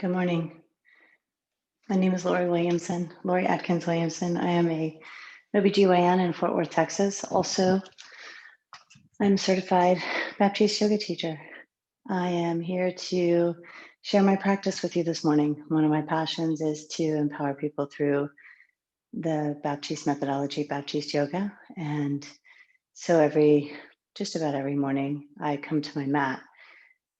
Good morning. My name is Lori Atkins Williamson. I am a OBGYN in Fort Worth, Texas. Also, I'm a certified Baptiste yoga teacher. I am here to share my practice with you this morning. One of my passions is to empower people through the Baptiste methodology, Baptiste yoga. And so just about every morning, I come to my mat.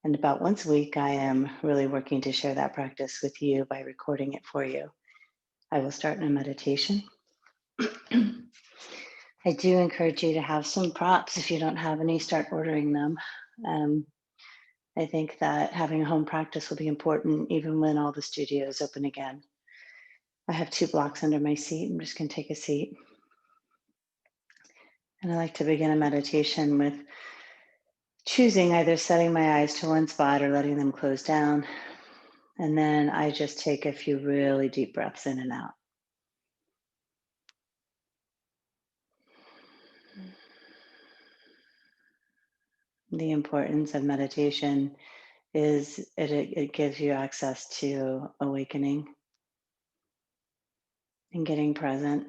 And about once a week, I am really working to share that practice with you by recording it for you. I will start in a meditation. I do encourage you to have some props. If you don't have any, start ordering them. I think that having a home practice will be important even when all the studios open again. I have 2 blocks under my seat. I'm just going to take a seat. And I like to begin a meditation with choosing either setting my eyes to one spot or letting them close down. And then I just take a few really deep breaths in and out. The importance of meditation is it gives you access to awakening and getting present.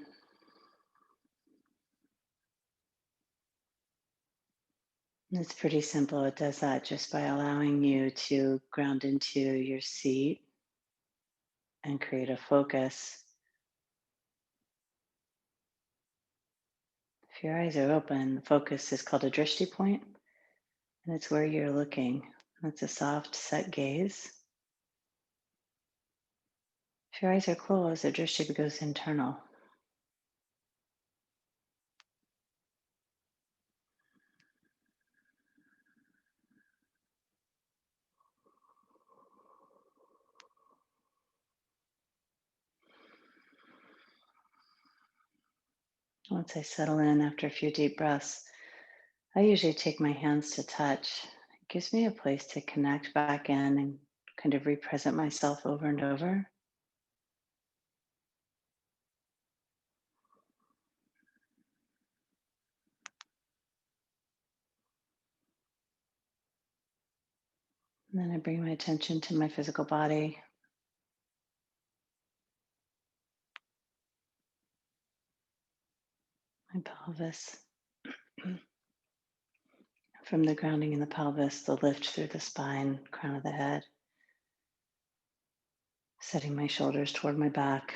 It's pretty simple. It does that just by allowing you to ground into your seat and create a focus. If your eyes are open, the focus is called a drishti point, and it's where you're looking. It's a soft, set gaze. If your eyes are closed, the drishti goes internal. Once I settle in after a few deep breaths, I usually take my hands to touch. It gives me a place to connect back in and kind of re-present myself over and over. And then I bring my attention to my physical body. My pelvis. From the grounding in the pelvis, the lift through the spine, crown of the head. Setting my shoulders toward my back.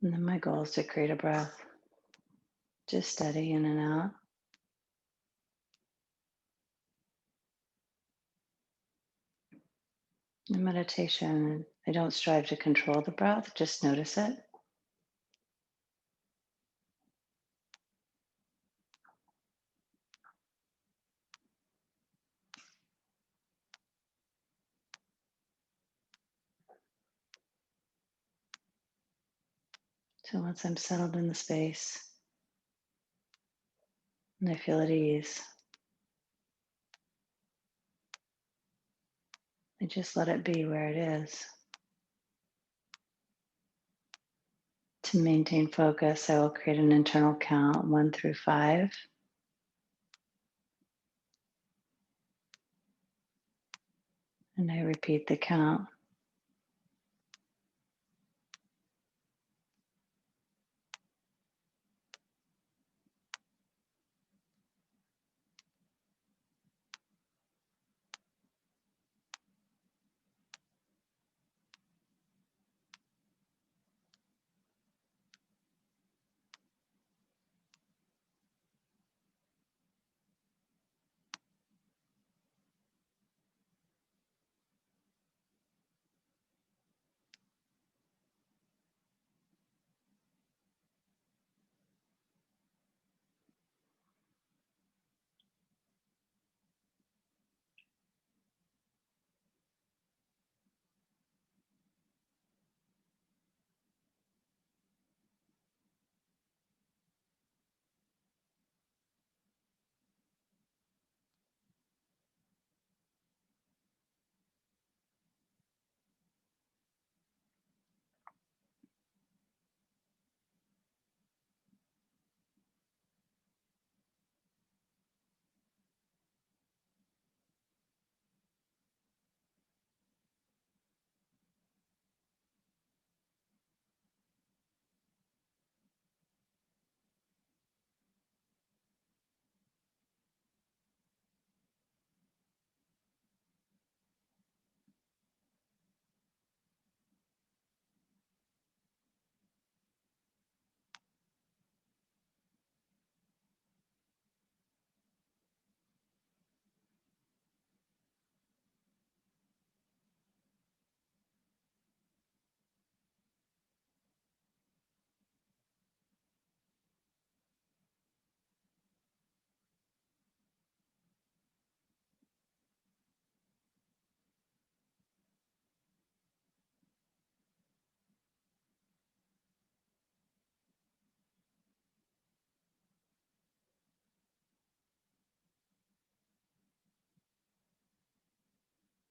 And then my goal is to create a breath. Just steady in and out. In meditation, I don't strive to control the breath, just notice it. So once I'm settled in the space and I feel at ease, I just let it be where it is. To maintain focus, I will create an internal count 1 through 5. And I repeat the count.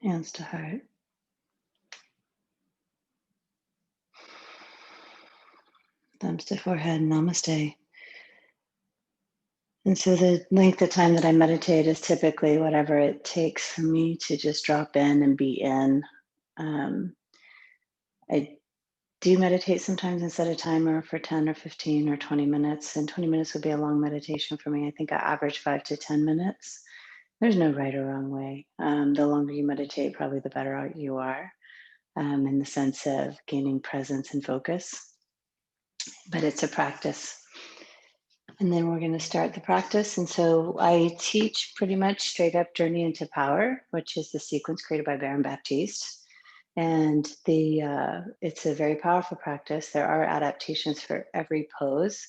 Hands to heart. Thumbs to forehead. Namaste. And so the length of time that I meditate is typically whatever it takes for me to just drop in and be in. I do meditate sometimes and set a timer for 10 or 15 or 20 minutes. And 20 minutes would be a long meditation for me. I think I average 5 to 10 minutes. There's no right or wrong way. The longer you meditate, probably the better you are, in the sense of gaining presence and focus. But it's a practice. And then we're going to start the practice. And so I teach pretty much straight up Journey into Power, which is the sequence created by Baron Baptiste. And it's a very powerful practice. There are adaptations for every pose.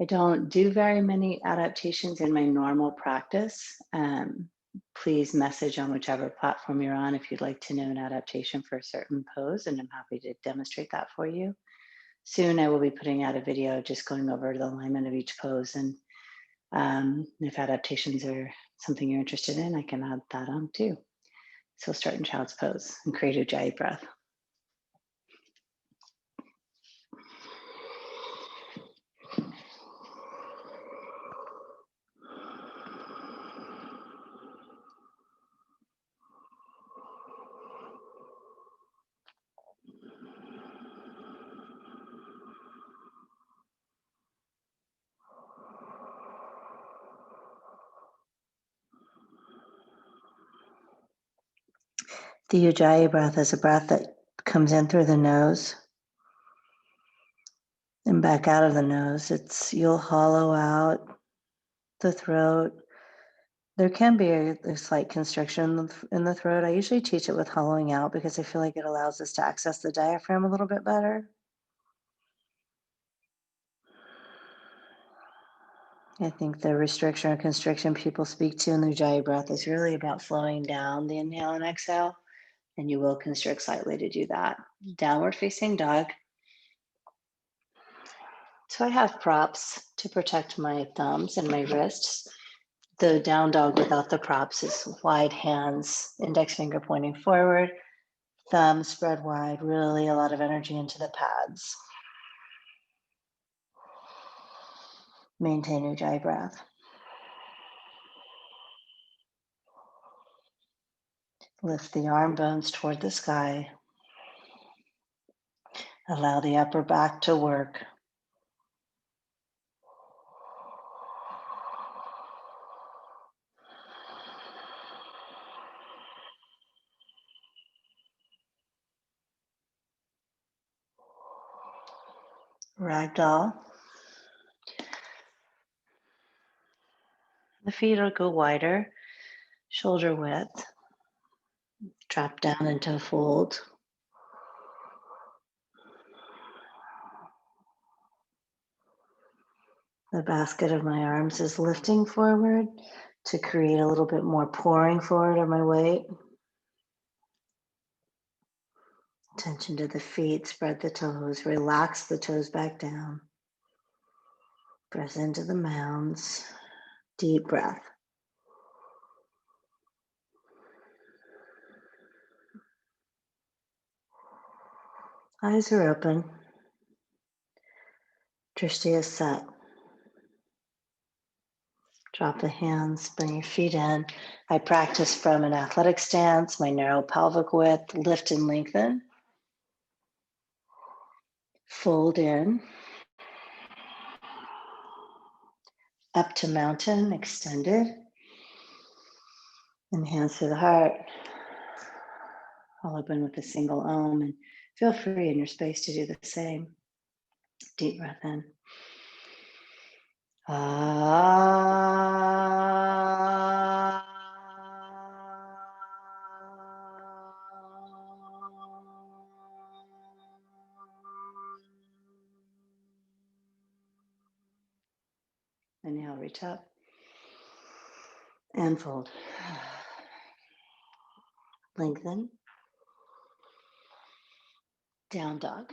I don't do very many adaptations in my normal practice. Please message on whichever platform you're on if you'd like to know an adaptation for a certain pose, and I'm happy to demonstrate that for you. Soon I will be putting out a video just going over the alignment of each pose, and if adaptations are something you're interested in, I can add that on too. So we'll start in child's pose and create a Ujjayi breath. The Ujjayi breath is a breath that comes in through the nose and back out of the nose. You'll hollow out the throat. There can be a slight constriction in the throat. I usually teach it with hollowing out because I feel like it allows us to access the diaphragm a little bit better. I think the restriction or constriction people speak to in the Ujjayi breath is really about slowing down the inhale and exhale, and you will constrict slightly to do that. Downward facing dog. So I have props to protect my thumbs and my wrists. The down dog without the props is wide hands, index finger pointing forward, thumb spread wide, really a lot of energy into the pads. Maintain Ujjayi breath. Lift the arm bones toward the sky. Allow the upper back to work. Ragdoll. The feet will go wider, shoulder width. Drop down into a fold. The basket of my arms is lifting forward to create a little bit more pouring forward of my weight. Attention to the feet, spread the toes, relax the toes back down. Press into the mounds. Deep breath. Eyes are open. Drishti is set. Drop the hands, bring your feet in. I practice from an athletic stance, my narrow pelvic width, lift and lengthen. Fold in. Up to mountain, extended. And hands to the heart. I'll open with a single Om, and feel free in your space to do the same. Deep breath in. Ah. Inhale, reach up and fold. Lengthen. Down dog.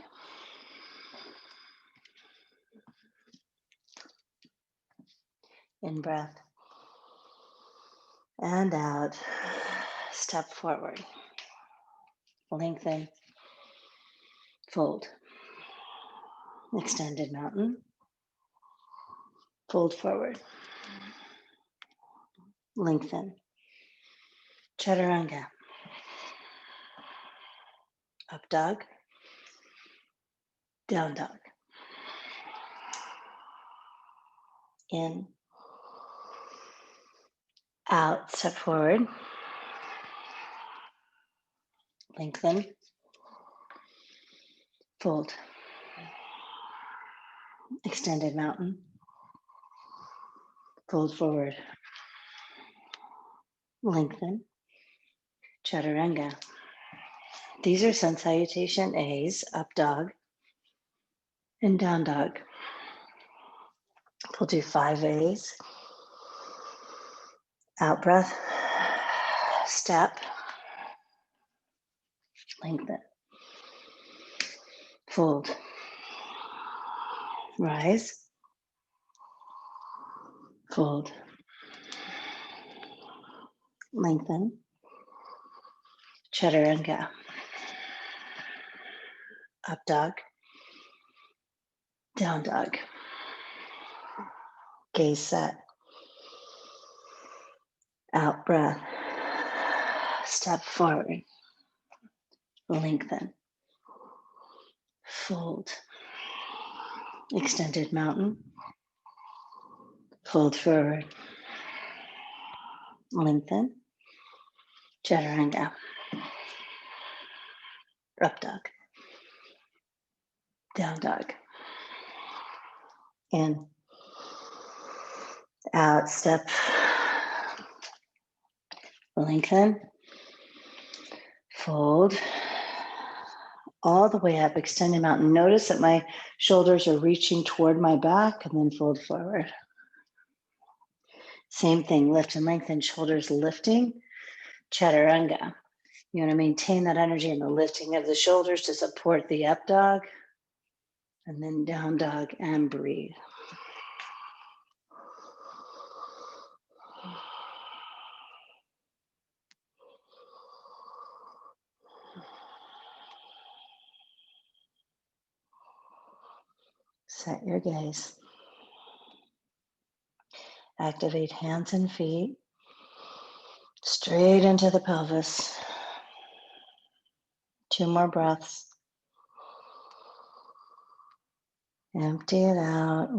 In breath and out. Step forward. lengthen, fold. Extended mountain, fold forward, lengthen, chaturanga, up dog, down dog, in, out, step forward, lengthen, fold, extended mountain, fold forward, lengthen, chaturanga. These are sun salutation A's, up dog and down dog. We'll do 5 A's. Out breath, step, lengthen, fold, rise, fold, lengthen, chaturanga, up dog, down dog, gaze set, out breath, step forward, lengthen, fold, extended mountain, fold forward, lengthen, chaturanga, up dog, down dog, in, out, step, lengthen, fold, all the way up, extended mountain. Notice that my shoulders are reaching toward my back and then fold forward. Same thing, lift and lengthen, shoulders lifting, chaturanga. You want to maintain that energy in the lifting of the shoulders to support the up dog, and then down dog and breathe. Set your gaze. Activate hands and feet straight into the pelvis. 2 more breaths. Empty it out.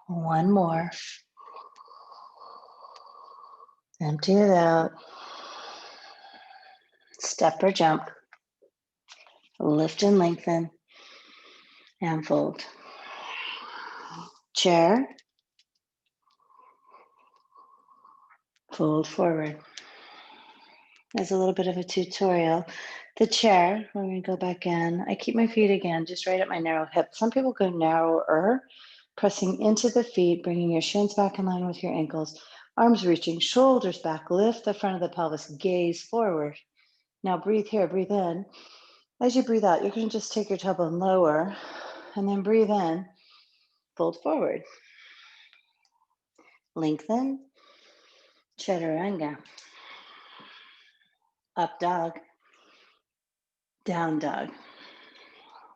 One more. Empty it out. Step or jump. Lift and lengthen. And fold. Chair. Fold forward. As a little bit of a tutorial. The chair, we're going to go back in. I keep my feet again just right at my narrow hip. Some people go narrower, pressing into the feet, bringing your shins back in line with your ankles, arms reaching, shoulders back, lift the front of the pelvis, gaze forward. Now breathe here, breathe in. As you breathe out, you're going to just take your tailbone lower and then breathe in, fold forward. Lengthen, chaturanga. Up dog, down dog.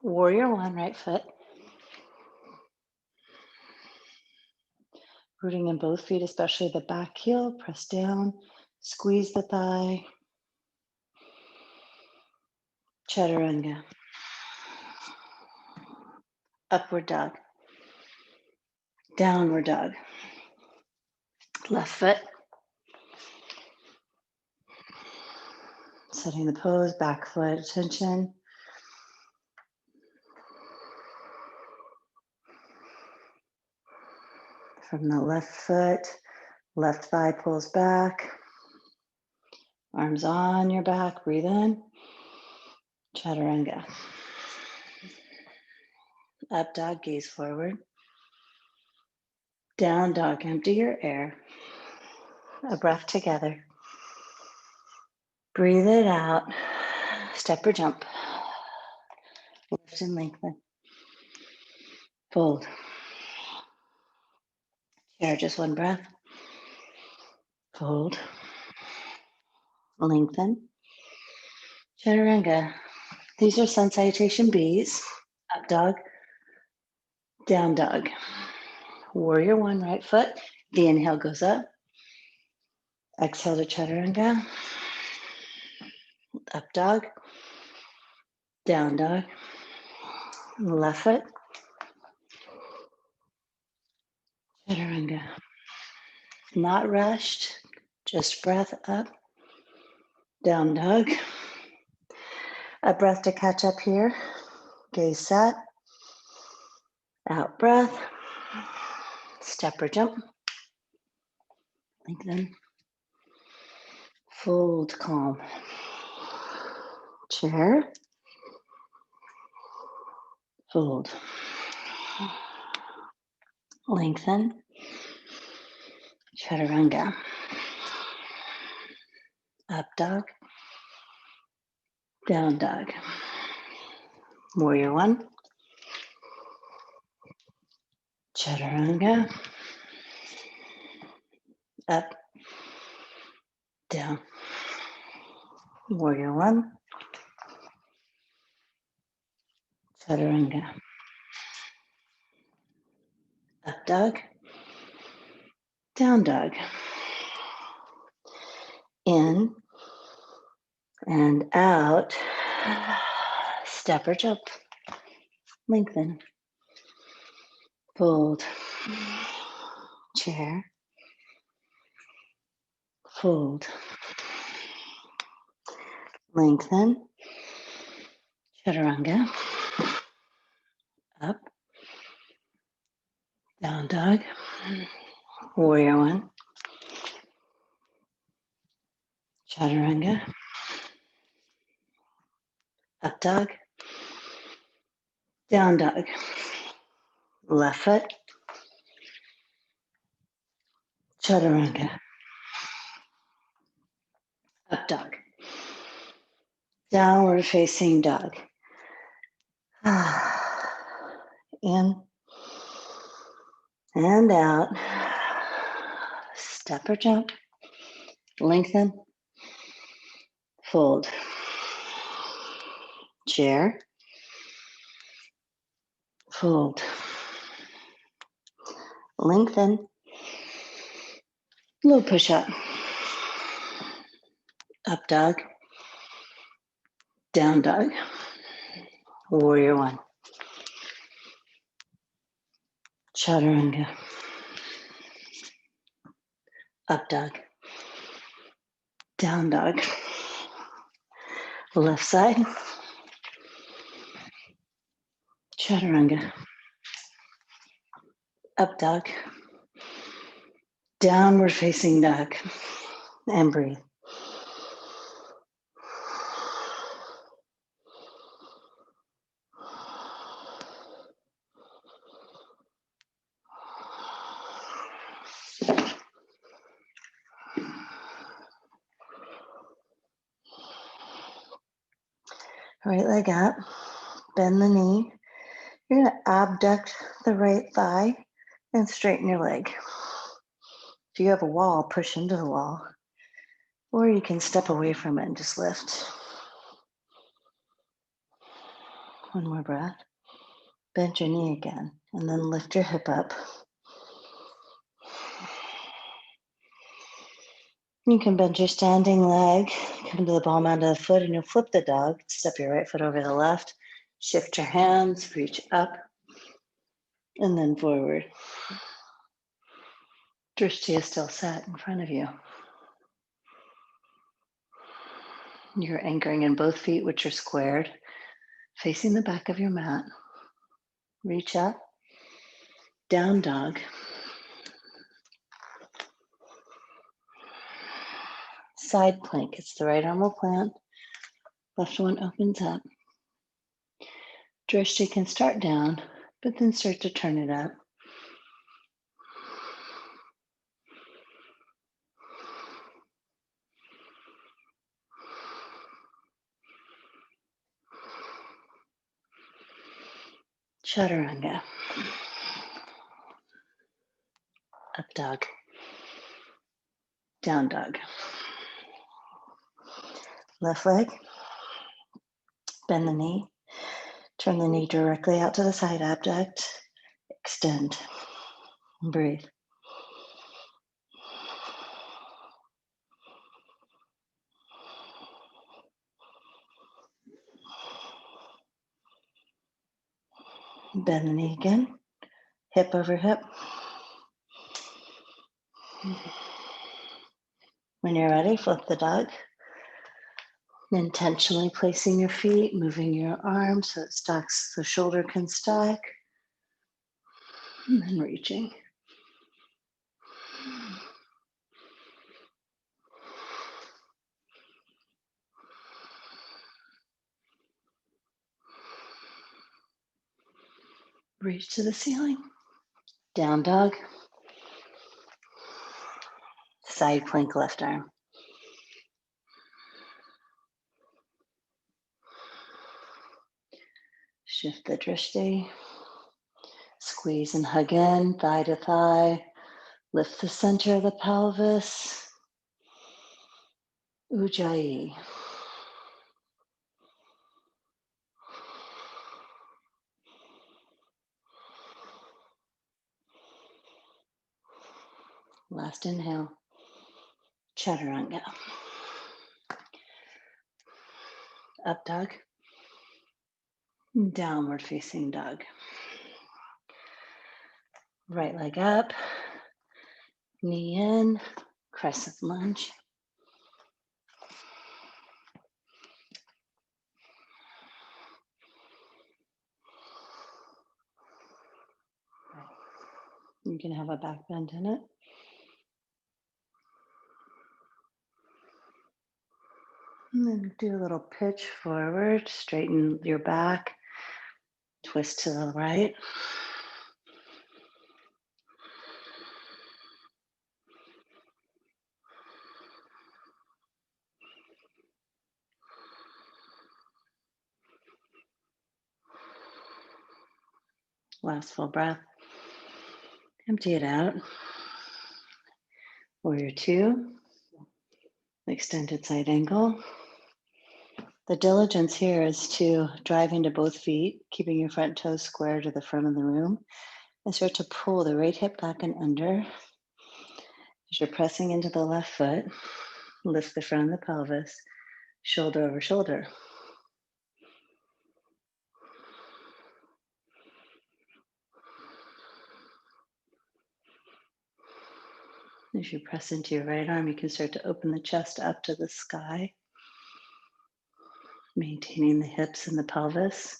Warrior 1, right foot. Rooting in both feet, especially the back heel, press down, squeeze the thigh. Chaturanga. Upward dog. Downward dog. Left foot. Setting the pose, back foot, attention. From the left foot, left thigh pulls back. Arms on your back, breathe in. Chaturanga. Up dog, gaze forward. Down dog, empty your air. A breath together. Breathe it out. Step or jump. Lift and lengthen. Fold. Chair, just one breath. Fold. Lengthen. Chaturanga. These are sun salutation Bs. Up dog, down dog. Warrior one, right foot. The inhale goes up. Exhale to chaturanga. Up dog, down dog. Left foot. Chaturanga. Not rushed, just breath up, down dog. A breath to catch up here. Gaze set. Out breath. Step or jump. Lengthen. Fold, calm. Chair. Fold. Lengthen. Chaturanga. Up dog. Down dog. Warrior one. Chaturanga. Up. Down. Warrior one. Chaturanga. Up dog. Down dog. In and out. Step or jump. Lengthen. Fold. Chair. Fold. Lengthen. Chaturanga. Up. Down dog. Warrior one. Chaturanga. Up dog. Down dog. Left foot. Chaturanga. Up dog. Downward facing dog. In and out. Step or jump. Lengthen. Fold. Chair. Fold. Lengthen. Low push up. Up dog. Down dog. Warrior one. Chaturanga. Up dog. Down dog. Left side. Chaturanga. Up dog. Downward facing dog. And breathe. Right leg up. Bend the knee. You're going to abduct the right thigh and straighten your leg. If you have a wall, push into the wall. Or you can step away from it and just lift. One more breath. Bend your knee again, and then lift your hip up. You can bend your standing leg, come to the ball mound of the foot, and you'll flip the dog. Step your right foot over the left. Shift your hands, reach up, and then forward. Drishti is still set in front of you. You're anchoring in both feet, which are squared, facing the back of your mat. Reach up, down dog. Side plank, it's the right arm will plant, left one opens up. Drishti can start down, but then start to turn it up. Chaturanga. Up dog. Down dog. Left leg. Bend the knee. Turn the knee directly out to the side, abduct, extend, breathe. Bend the knee again, hip over hip. When you're ready, flip the dog. Intentionally placing your feet, moving your arms so it stacks, the shoulder can stack, and then reaching. Reach to the ceiling. Down dog. Side plank left arm. Shift the drishti. Squeeze and hug in, thigh to thigh. Lift the center of the pelvis. Ujjayi. Last inhale. Chaturanga. Up dog. Downward facing dog. Right leg up. Knee in. Crescent lunge. You can have a back bend in it. And then do a little pitch forward, straighten your back, twist to the right. Last full breath. Empty it out. Warrior two. Extended side angle. The diligence here is to drive into both feet, keeping your front toes square to the front of the room, and start to pull the right hip back and under. As you're pressing into the left foot, lift the front of the pelvis, shoulder over shoulder. As you press into your right arm, you can start to open the chest up to the sky, maintaining the hips and the pelvis.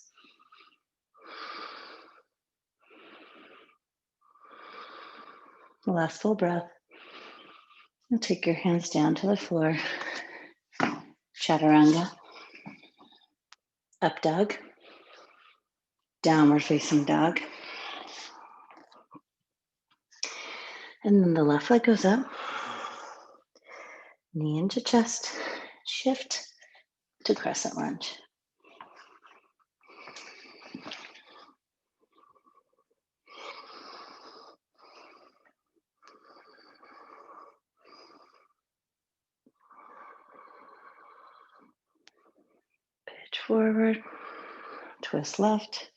Last full breath. And take your hands down to the floor. Chaturanga. Up dog. Downward facing dog. And then the left leg goes up. Knee into chest. Shift to crescent lunge. Pitch forward. Twist left.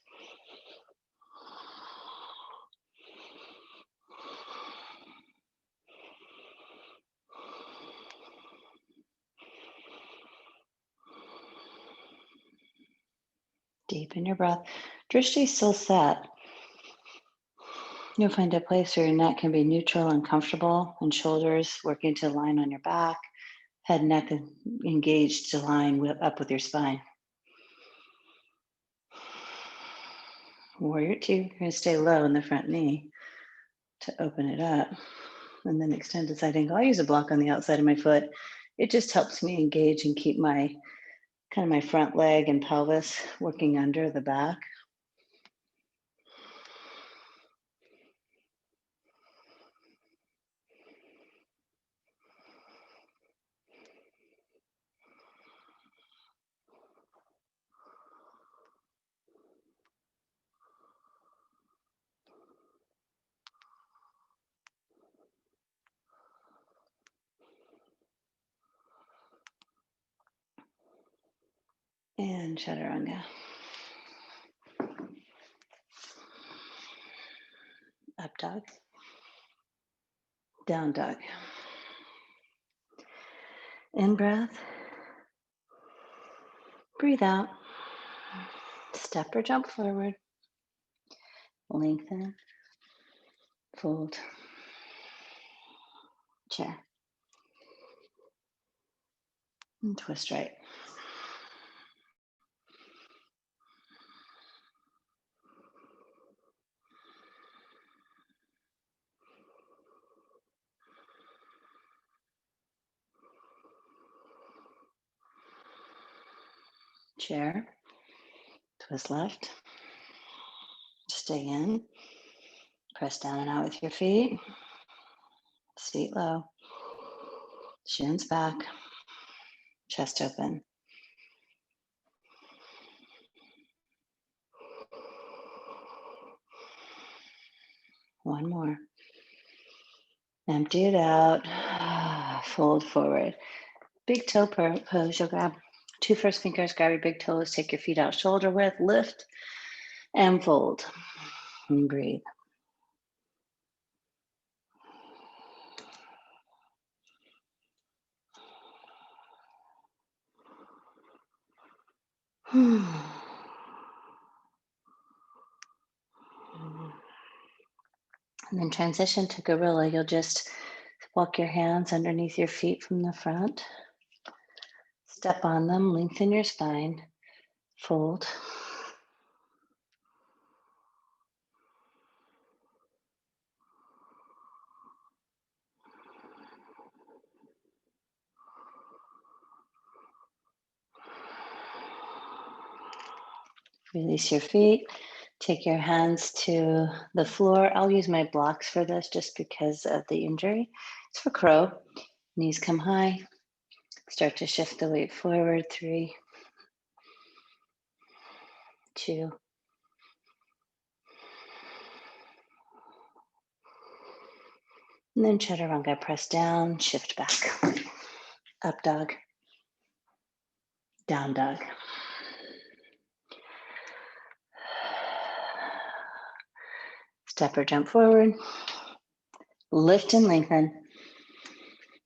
Deepen your breath. Drishti still set. You'll find a place where your neck can be neutral and comfortable, and shoulders working to align on your back, head, neck engaged to line up with your spine. Warrior two, you're going to stay low in the front knee to open it up, and then extended side angle. I use a block on the outside of my foot. It just helps me engage and keep my kind of my front leg and pelvis working under the back. And chaturanga. Up dog. Down dog. In breath. Breathe out. Step or jump forward. Lengthen. Fold. Chair. And twist right. Chair. Twist left. Stay in. Press down and out with your feet. Seat low. Shins back. Chest open. One more. Empty it out. Fold forward. Big toe pose. You'll grab 2 first fingers, grab your big toes, take your feet out shoulder width, lift and fold. And breathe. And then transition to gorilla. You'll just walk your hands underneath your feet from the front. Step on them, lengthen your spine, fold. Release your feet. Take your hands to the floor. I'll use my blocks for this just because of the injury. It's for crow. Knees come high. Start to shift the weight forward. 3, 2. And then chaturanga, press down, shift back. Up dog, down dog. Step or jump forward. Lift and lengthen.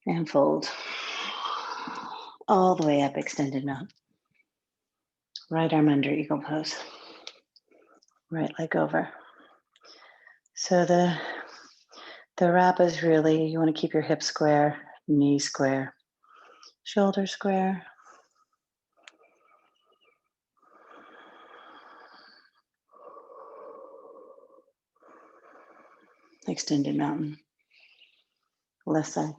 And fold. All the way up, extended mount. Right arm under eagle pose. Right leg over. So the wrap is really, you want to keep your hips square, knees square, shoulder square. Extended mountain. Left side.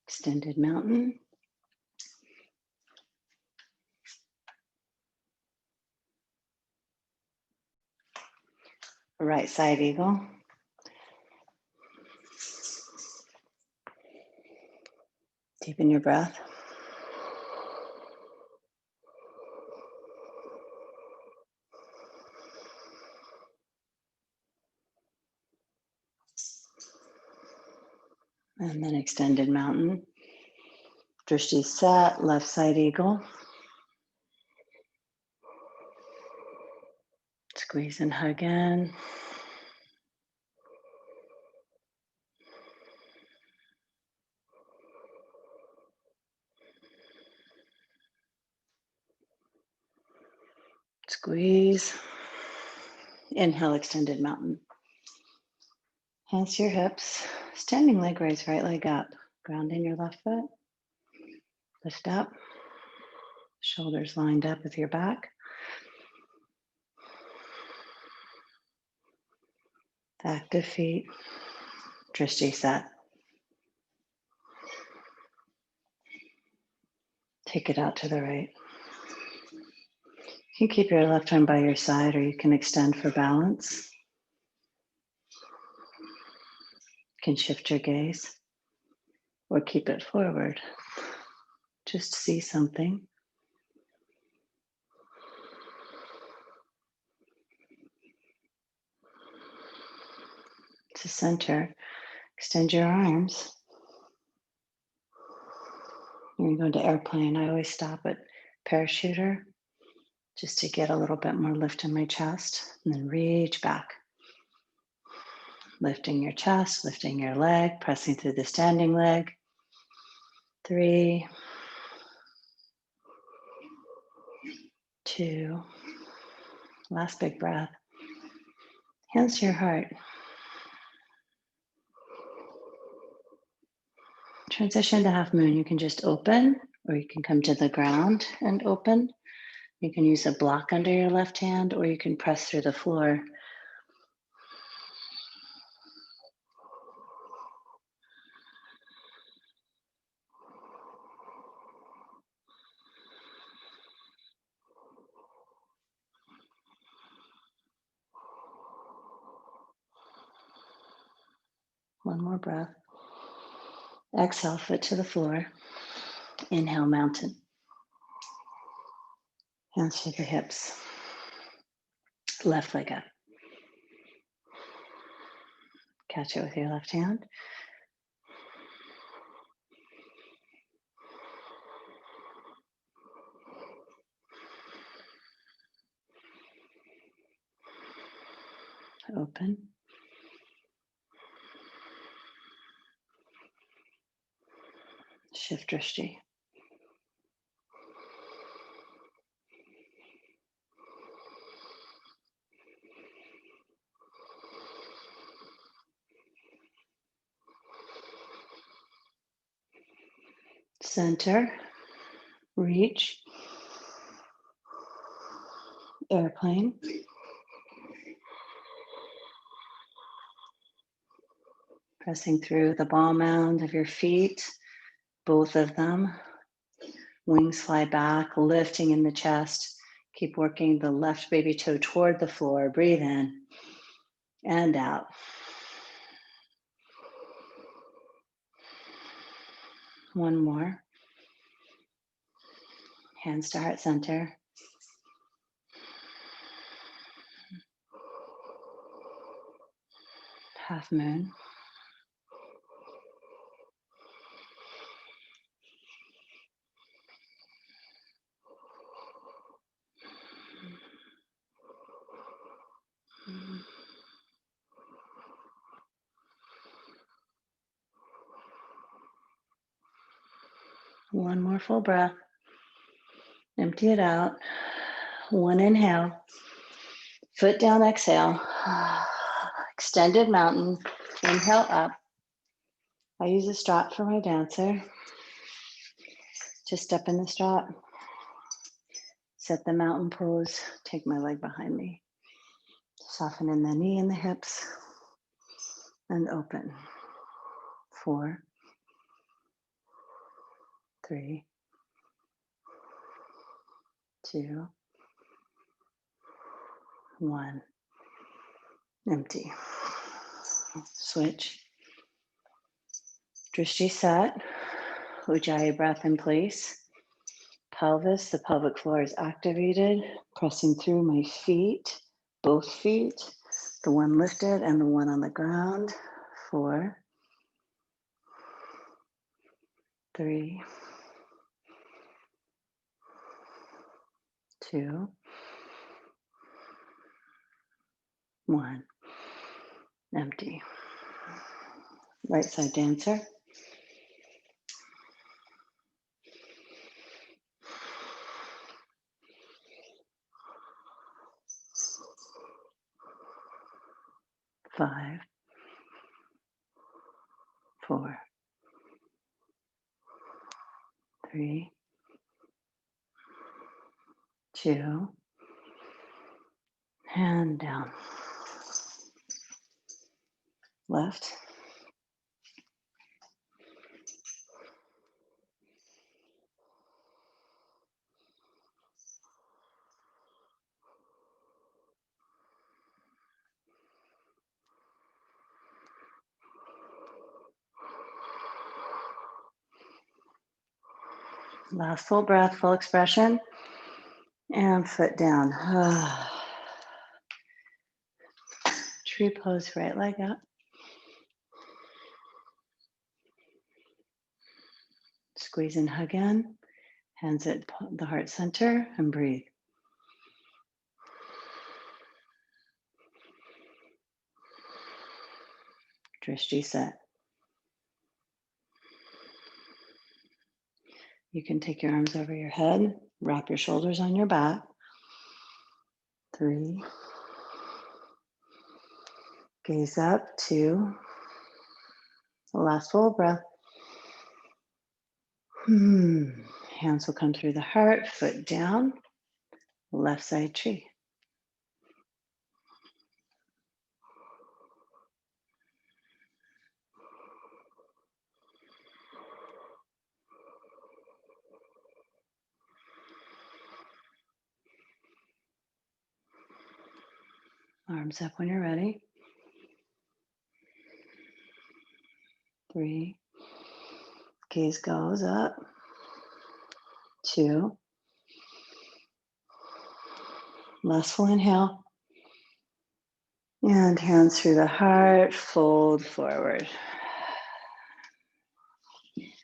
Extended mountain. Right side eagle. Deepen your breath. And then extended mountain. Drishti sat, left side eagle. Squeeze and hug in. Squeeze. Inhale, extended mountain. Hands to your hips. Standing leg raise, right leg up. Grounding your left foot. Lift up. Shoulders lined up with your back. Active feet. Drishti sat. Take it out to the right. You can keep your left arm by your side, or you can extend for balance. You can shift your gaze or keep it forward. Just see something. center. Extend your arms. When you go into airplane, I always stop at parachuter just to get a little bit more lift in my chest, and then reach back. Lifting your chest, lifting your leg, pressing through the standing leg. 3, 2, last big breath. Hands to your heart. Transition to half moon. You can just open, or you can come to the ground and open. You can use a block under your left hand, or you can press through the floor. One more breath. Exhale, foot to the floor. Inhale, mountain. Hands to the hips. Left leg up. Catch it with your left hand. Open. Shift drishti. Center. Reach. Airplane. Pressing through the ball mound of your feet, both of them. Wings fly back, lifting in the chest. Keep working the left baby toe toward the floor. Breathe in and out. One more. Hands to heart center. Half moon. One more full breath. Empty it out. One inhale. Foot down, exhale. Extended mountain. Inhale up. I use a strap for my dancer. Just step in the strap. Set the mountain pose. Take my leg behind me. Soften in the knee and the hips. And open. 4, 3, 2, 1. Empty. Switch. Drishti set. Ujjayi breath in place. Pelvis, the pelvic floor is activated. Pressing through my feet, both feet. The one lifted and the one on the ground. 4, 3, 2, 1. Empty. Right side dancer. Five, 4, 3, 2, and down. Left. Last full breath, full expression. And foot down. Tree pose, right leg up. Squeeze and hug in. Hands at the heart center and breathe. Drishti set. You can take your arms over your head, wrap your shoulders on your back. 3. Gaze up. 2. Last full breath. Hands will come through the heart, foot down, left side tree. Arms up when you're ready. 3. Gaze goes up. 2. Last full inhale. And hands through the heart, fold forward.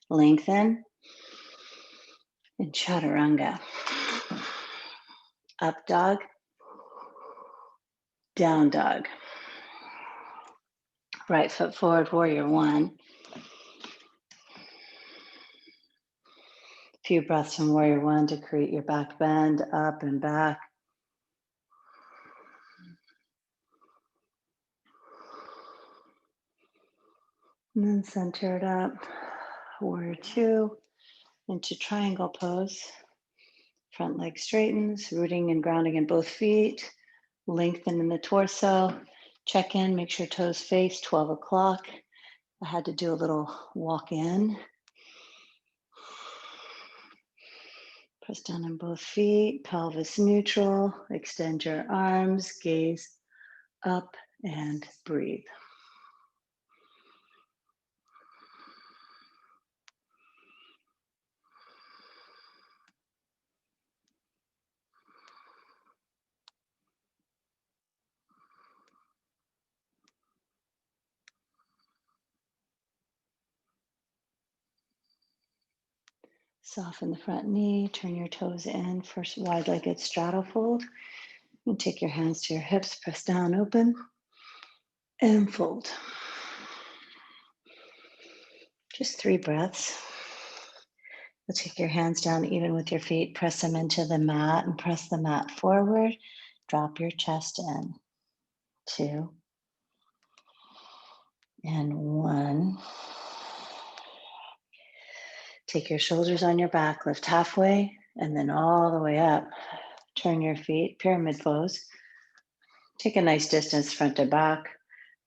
Lengthen. And chaturanga. Up dog. Down dog. Right foot forward, warrior 1. Few breaths from warrior 1 to create your back bend, up and back. And then center it up, warrior 2, into triangle pose. Front leg straightens, rooting and grounding in both feet. Lengthen in the torso. Check in, make sure toes face, 12 o'clock. I had to do a little walk in. Press down on both feet, pelvis neutral. Extend your arms, gaze up and breathe. Soften the front knee, turn your toes in, first wide-legged straddle fold. And take your hands to your hips, press down, open, and fold. Just 3 breaths. You'll take your hands down even with your feet, press them into the mat and press the mat forward. Drop your chest in. 2 and 1. Take your shoulders on your back, lift halfway, and then all the way up. Turn your feet, pyramid pose. Take a nice distance front to back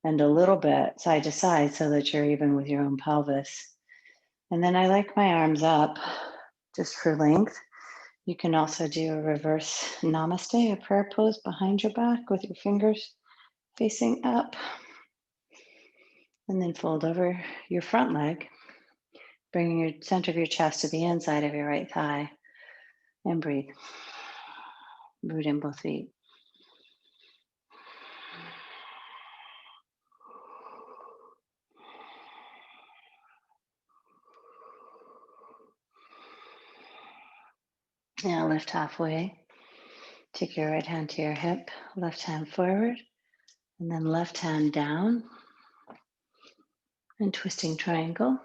and a little bit side to side so that you're even with your own pelvis. And then I like my arms up just for length. You can also do a reverse namaste, a prayer pose behind your back with your fingers facing up. And then fold over your front leg, bringing your center of your chest to the inside of your right thigh, and breathe. Root in both feet. Now lift halfway. Take your right hand to your hip, left hand forward, and then left hand down. And twisting triangle.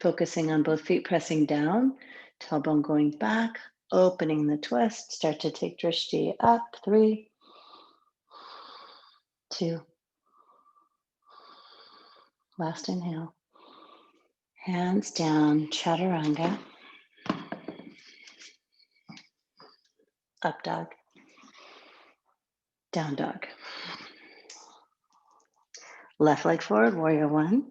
Focusing on both feet pressing down, tailbone going back, opening the twist. Start to take drishti up. 3, 2. Last inhale. Hands down, chaturanga. Up dog. Down dog. Left leg forward, warrior 1.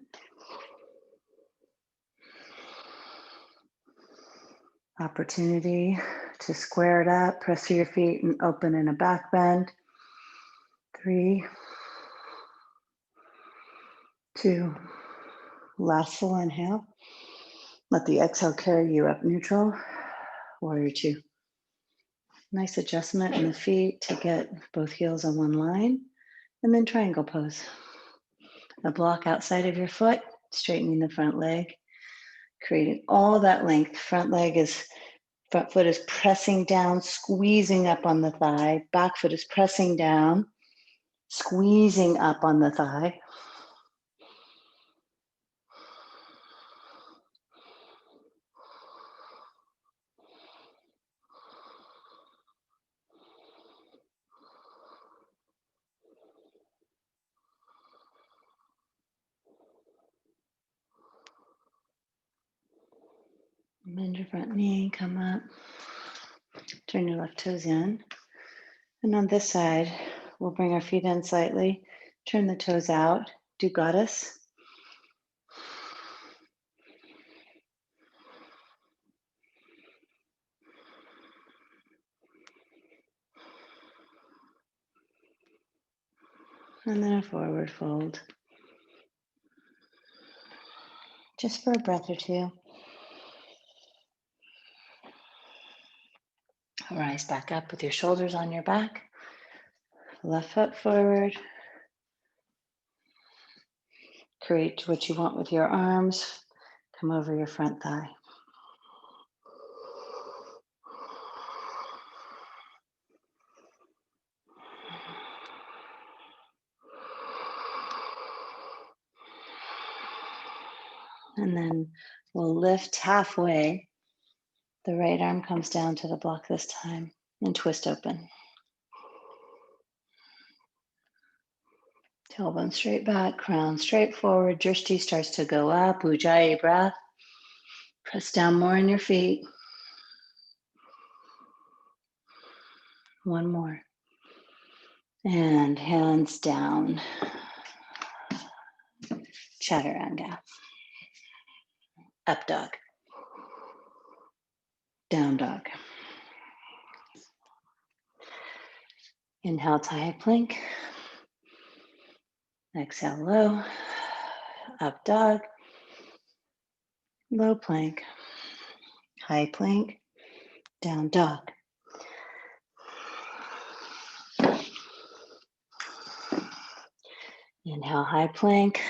Opportunity to square it up, press through your feet and open in a back bend. 3, 2. Last full inhale. Let the exhale carry you up neutral. Warrior 2. Nice adjustment in the feet to get both heels on one line. And then triangle pose. A block outside of your foot Straightening the front leg, creating all that length. Front foot is pressing down, squeezing up on the thigh. Back foot is pressing down, squeezing up on the thigh. Bend your front knee, come up. Turn your left toes in. And on this side, we'll bring our feet in slightly. Turn the toes out. Do goddess. And then a forward fold. Just for a breath or two. Rise back up with your shoulders on your back. Left foot forward. Create what you want with your arms. Come over your front thigh. And then we'll lift halfway. The right arm comes down to the block this time and twist open. Tailbone straight back, crown straight forward. Drishti starts to go up. Ujjayi breath. Press down more in your feet. One more. And hands down. Chaturanga. Up dog. Down dog. Inhale to high plank. Exhale low. Up dog. Low plank. High plank. Down dog. Inhale, high plank.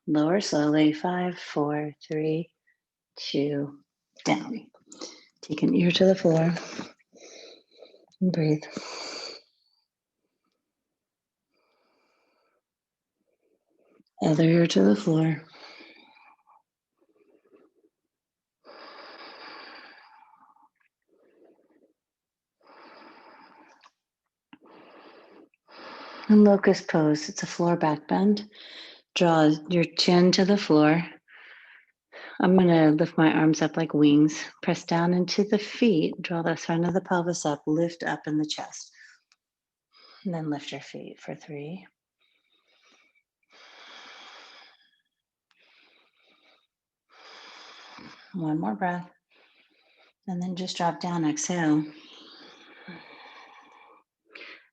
Lower slowly. 5, 4, 3, 2, down. Take an ear to the floor and breathe. Other ear to the floor. And locust pose. It's a floor back bend. Draw your chin to the floor. I'm going to lift my arms up like wings. Press down into the feet. Draw the front of the pelvis up. Lift up in the chest. And then lift your feet for 3. One more breath. And then just drop down, exhale.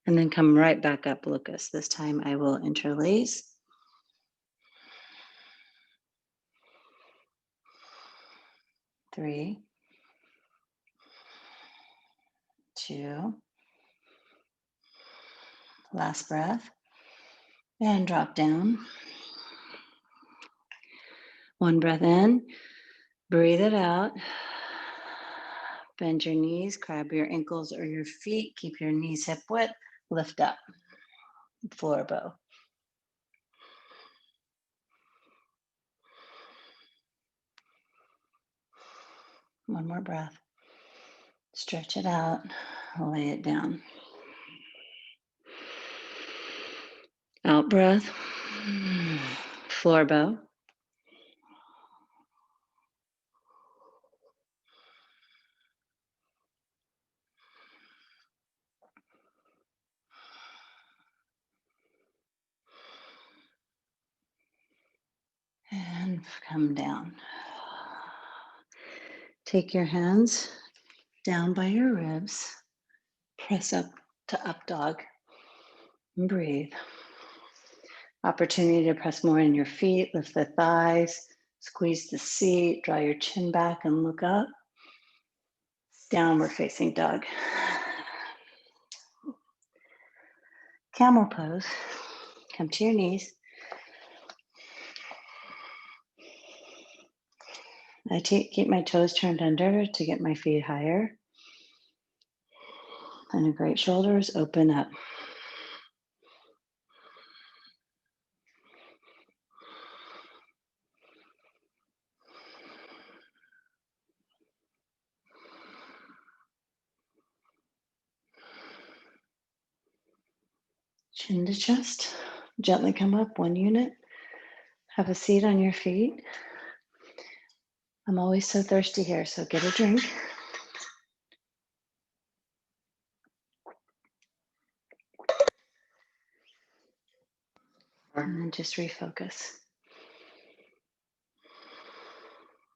And then come right back up, locust. This time I will interlace. 3, 2. Last breath. And drop down. One breath in. Breathe it out. Bend your knees, grab your ankles or your feet. Keep your knees hip width. Lift up. Floor bow. One more breath. Stretch it out. Lay it down. Out breath. Floor bow. And come down. Take your hands down by your ribs. Press up to up dog. And breathe. Opportunity to press more in your feet. Lift the thighs. Squeeze the seat. Draw your chin back and look up. Downward facing dog. Camel pose. Come to your knees. I keep my toes turned under to get my feet higher. And great shoulders, open up. Chin to chest. Gently come up 1 unit. Have a seat on your feet. I'm always so thirsty here, so get a drink. And then just refocus.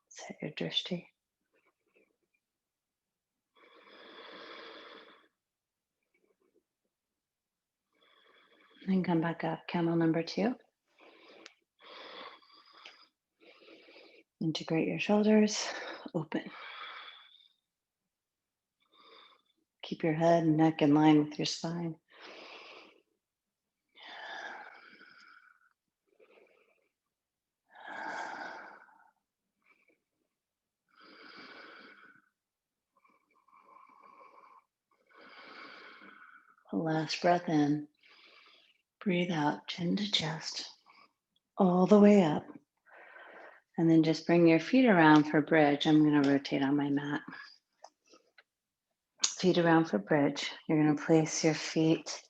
Set your drishti. And come back up, camel number 2. Integrate your shoulders, open. Keep your head and neck in line with your spine. Last breath in. Breathe out, chin to chest, all the way up. And then just bring your feet around for bridge. I'm going to rotate on my mat. Feet around for bridge. You're going to place your feet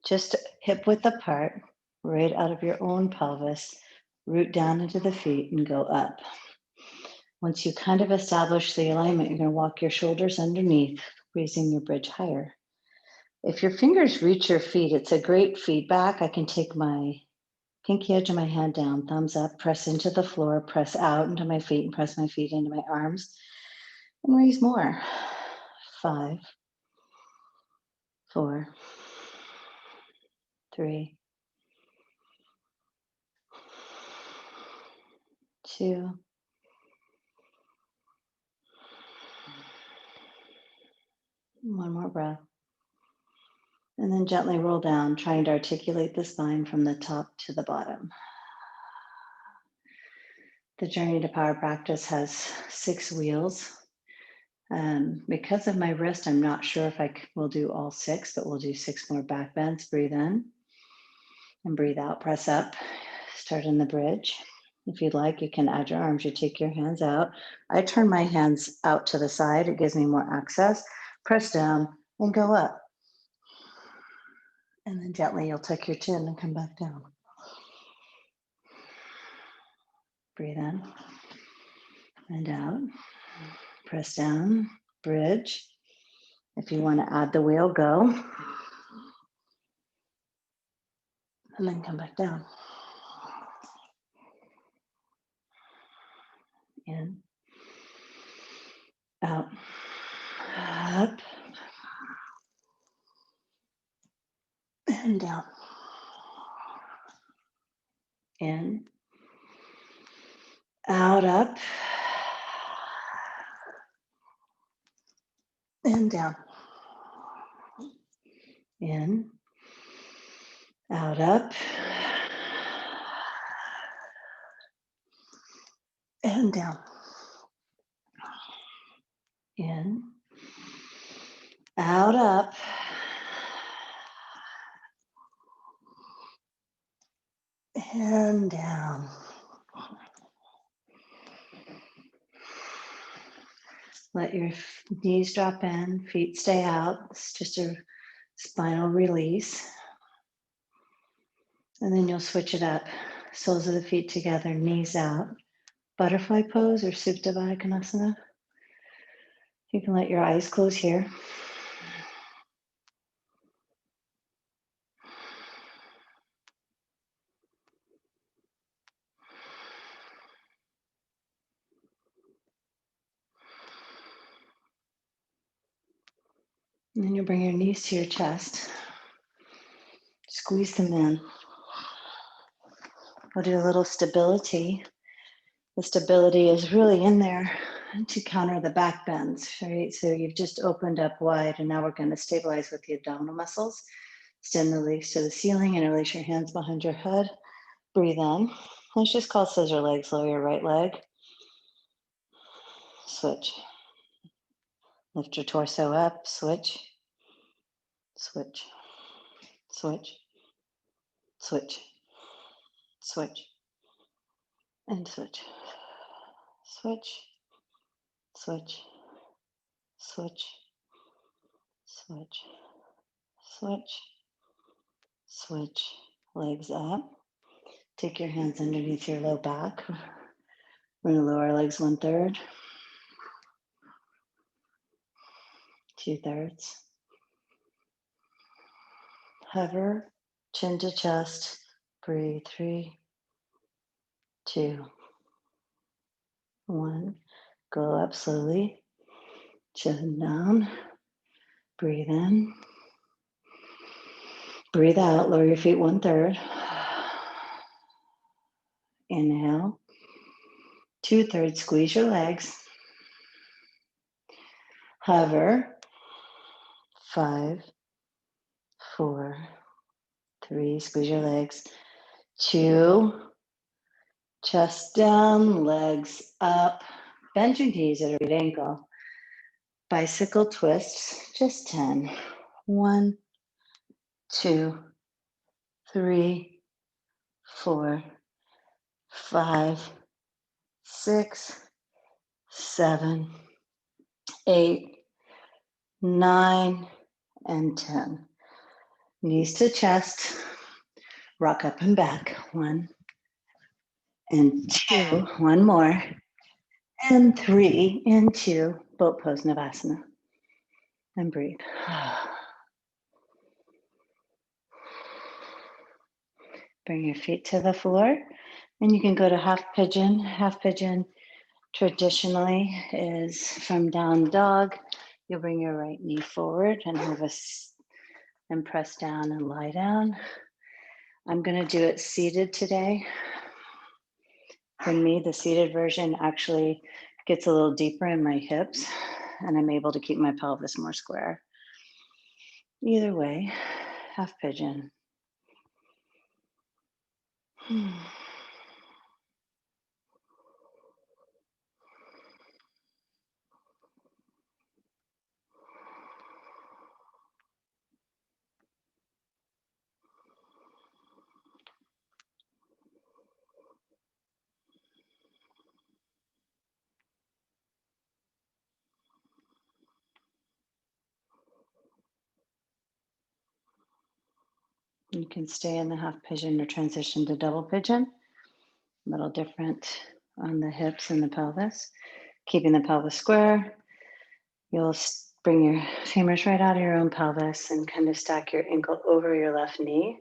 just hip width apart, right out of your own pelvis, root down into the feet and go up. Once you kind of establish the alignment, you're going to walk your shoulders underneath, raising your bridge higher. If your fingers reach your feet, it's a great feedback. I can take my pinky edge of my hand down, thumbs up, press into the floor, press out into my feet, and press my feet into my arms, and raise more. 5, 4, 3, 2, 1 more breath. And then gently roll down, trying to articulate the spine from the top to the bottom. The Journey to Power practice has 6 wheels. Because of my wrist, I'm not sure if I will do all 6, but we'll do 6 more back bends. Breathe in and breathe out. Press up. Start in the bridge. If you'd like, you can add your arms. You take your hands out. I turn my hands out to the side. It gives me more access. Press down and go up. And then gently you'll tuck your chin and come back down. Breathe in and out. Press down, bridge. If you want to add the wheel, go. And then come back down. In, out, up, and down. In, out, up, and down. In, out, up, and down. In, out, up, and down. Let your knees drop in, feet stay out. It's just a spinal release. And then you'll switch it up. Soles of the feet together, knees out. Butterfly pose or Supta Baddha Konasana. You can let your eyes close here. And then you'll bring your knees to your chest. Squeeze them in. We'll do a little stability. The stability is really in there to counter the back bends, right? So you've just opened up wide, and now we're going to stabilize with the abdominal muscles. Extend the legs to the ceiling and release your hands behind your head. Breathe in. Let's just call scissor legs, lower your right leg. switch. Lift your torso up, switch, switch, switch, switch, switch, and switch, switch, switch, switch, switch, switch, switch. Legs up. Take your hands underneath your low back. We're going to lower our legs 1/3, 2/3. Hover, chin to chest. Breathe. 3, 2, 1. Go up slowly. Chin down. Breathe in. Breathe out. Lower your feet 1/3. Inhale. 2/3. Squeeze your legs. Hover. 5, 4, 3. Squeeze your legs. 2. Chest down, legs up. Bend your knees at a right angle. Bicycle twists, just 10. 1, 2, 3, 4, 5, 6, 7, 8, 9, and 10. Knees to chest. Rock up and back. 1 and 2. One more. And 3 and 2. Boat pose, Navasana. And breathe. Bring your feet to the floor, and you can go to half pigeon. Half pigeon traditionally is from down dog. You'll bring your right knee forward and and press down and lie down. I'm going to do it seated today. For me, the seated version actually gets a little deeper in my hips, and I'm able to keep my pelvis more square. Either way, half pigeon. You can stay in the half pigeon or transition to double pigeon. A little different on the hips and the pelvis. Keeping the pelvis square. You'll bring your femurs right out of your own pelvis and kind of stack your ankle over your left knee.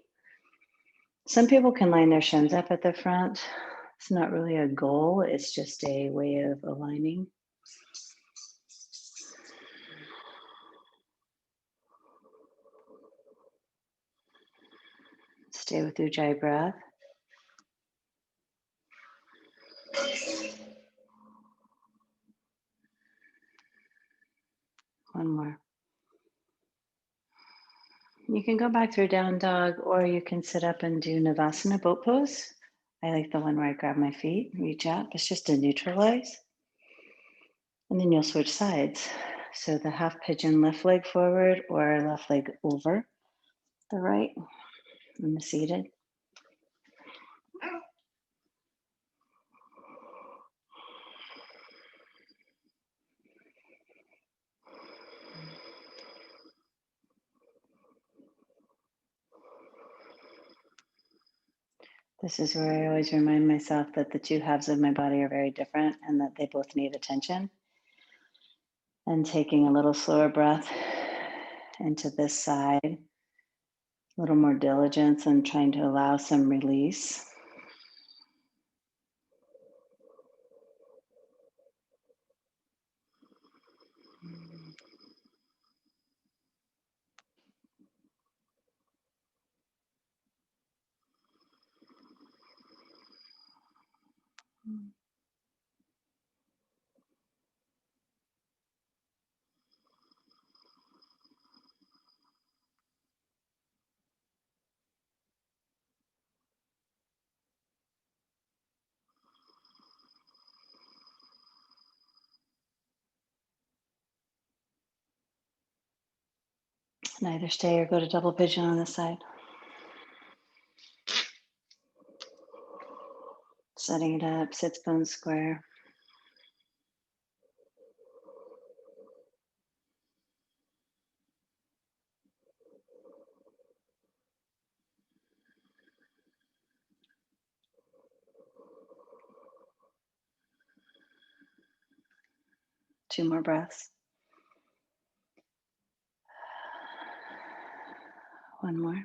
Some people can line their shins up at the front. It's not really a goal, it's just a way of aligning. Stay with Ujjayi breath. One more. You can go back through down dog, or you can sit up and do Navasana boat pose. I like the one where I grab my feet, reach up. It's just to neutralize. And then you'll switch sides. So the half pigeon, left leg forward or left leg over the right, and the seated. This is where I always remind myself that the two halves of my body are very different and that they both need attention. And taking a little slower breath into this side, a little more diligence and trying to allow some release. And either stay or go to double pigeon on this side. Setting it up, sits bones square. Two more breaths. One more.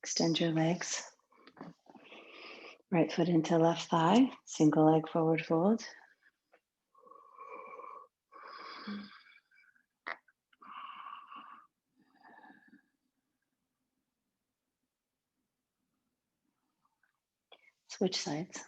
Extend your legs. Right foot into left thigh, single leg forward fold. Switch sides.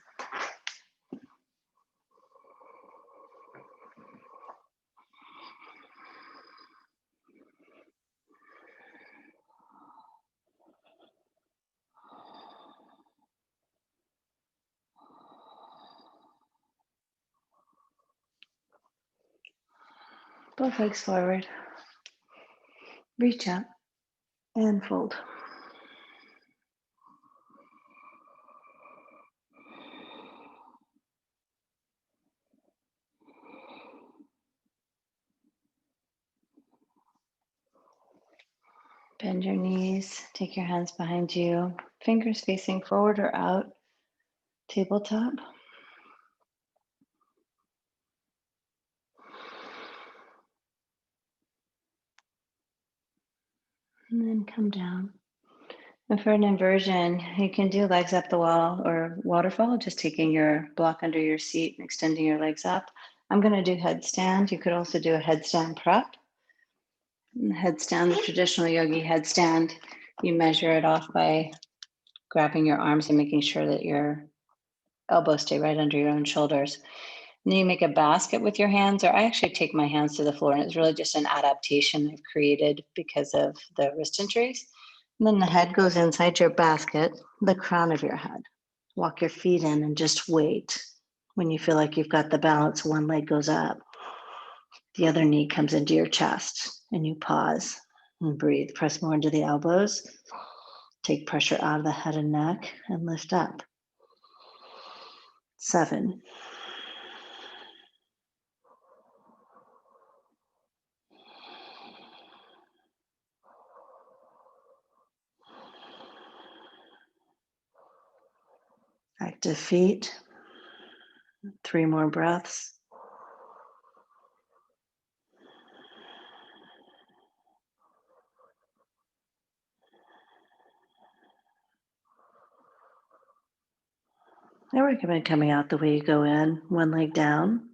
Both legs forward. Reach up and fold. Bend your knees, take your hands behind you, fingers facing forward or out, tabletop. And then come down. And for an inversion, you can do legs up the wall or waterfall, just taking your block under your seat and extending your legs up. I'm going to do headstand. You could also do a headstand prep. And the headstand, the traditional yogi headstand, you measure it off by grabbing your arms and making sure that your elbows stay right under your own shoulders. And then you make a basket with your hands, or I actually take my hands to the floor, and it's really just an adaptation I've created because of the wrist injuries. And then the head goes inside your basket, the crown of your head. Walk your feet in and just wait. When you feel like you've got the balance, one leg goes up, the other knee comes into your chest, and you pause and breathe. Press more into the elbows. Take pressure out of the head and neck and lift up. 7. Active feet. 3 more breaths. I recommend coming out the way you go in, one leg down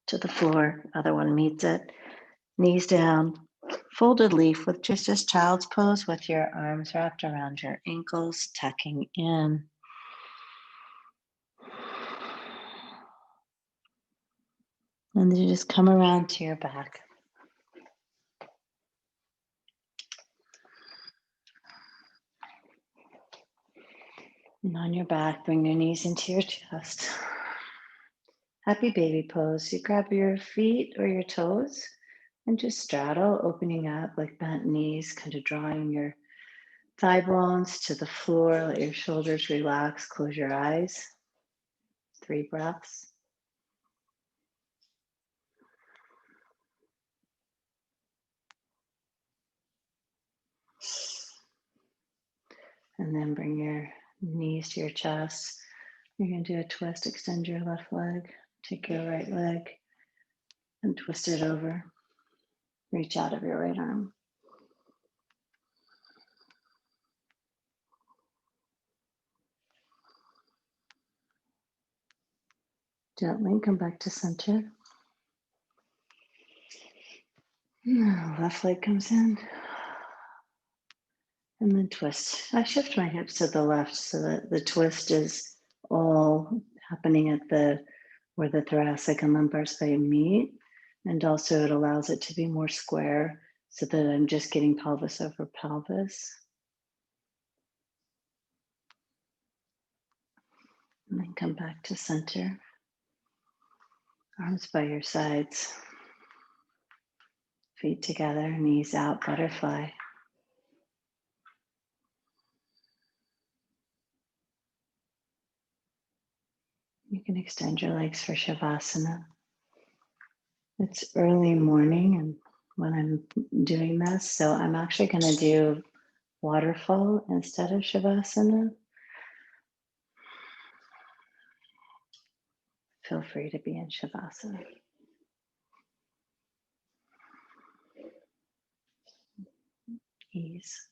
to the floor, other one meets it, knees down, folded leaf with just this child's pose with your arms wrapped around your ankles, tucking in. And then you just come around to your back. And on your back, bring your knees into your chest. Happy baby pose. You grab your feet or your toes and just straddle, opening up like bent knees, kind of drawing your thigh bones to the floor. Let your shoulders relax. Close your eyes. 3 breaths. And then bring your knees to your chest. You're going to do a twist. Extend your left leg. Take your right leg and twist it over. Reach out of your right arm. Gently come back to center. Left leg comes in. And then twist. I shift my hips to the left so that the twist is all happening at where the thoracic and lumbar spine meet. And also it allows it to be more square so that I'm just getting pelvis over pelvis. And then come back to center. Arms by your sides. Feet together, knees out, butterfly. You can extend your legs for Shavasana. It's early morning and when I'm doing this, so I'm actually going to do waterfall instead of Shavasana. Feel free to be in Shavasana. Ease.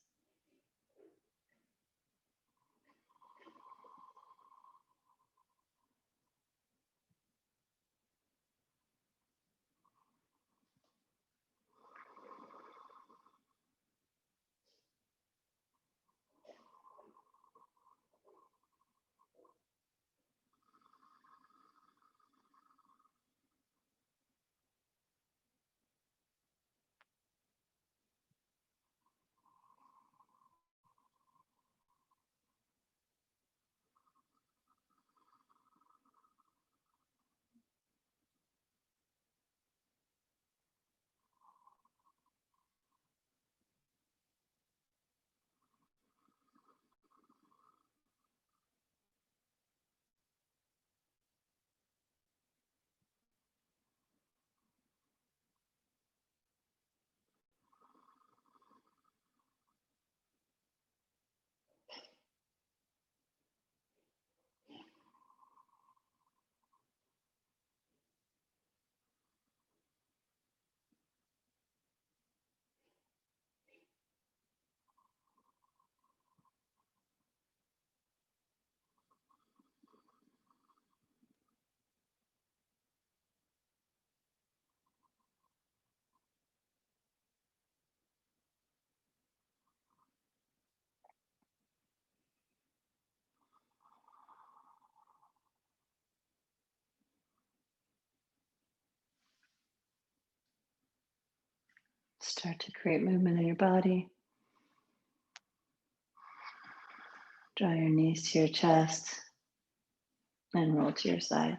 Start to create movement in your body. Draw your knees to your chest and roll to your side.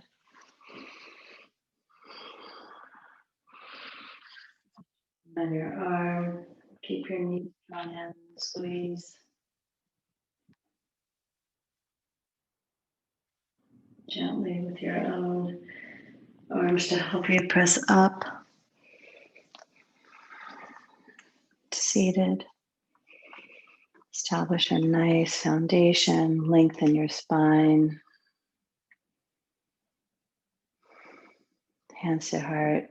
On your arm, keep your knees drawn in, squeeze. Gently with your own arms to help you press up. Seated. Establish a nice foundation, lengthen your spine. Hands to heart.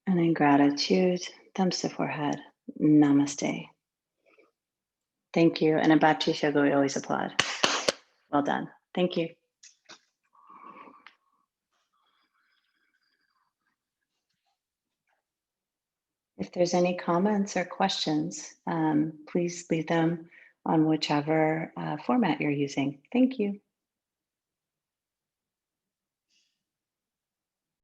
And in gratitude, thumbs to forehead. Namaste. Thank you. And in Baptiste yoga, we always applaud. Well done. Thank you. If there's any comments or questions, please leave them on whichever format you're using. Thank you.